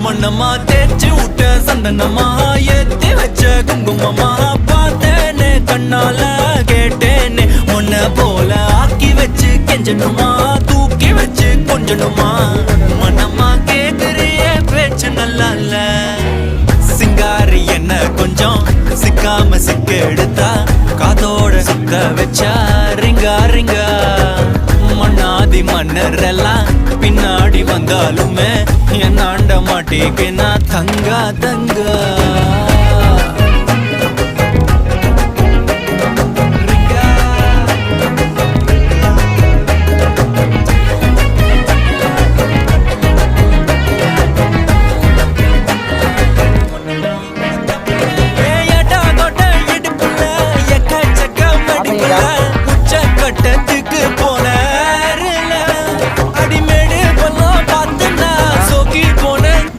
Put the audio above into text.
மண்ணம்மா தேய்ச்சி விட்ட சந்தனமா ஏத்தி வச்ச குங்குமமா பார்த்தேனே கண்ணால கேட்டேனே உன்ன போல ஆக்கி வச்சு கெஞ்சணுமா தூக்கி வச்சு கொஞ்சணுமா மண்ணம்மா கேக்குறிய பேச்சு நல்லா இல்ல சிங்காரி என்ன கொஞ்சம் சிக்காம சிக்க எடுத்தா காதோட சுக்க வச்சா ரிங்கா ரிங்கா மண்ணாதி மன்னர் எல்லாம் பின்னாடி வந்தாலுமே என் ஆண்ட மாட்டேக்கு நான் தங்கா தங்கா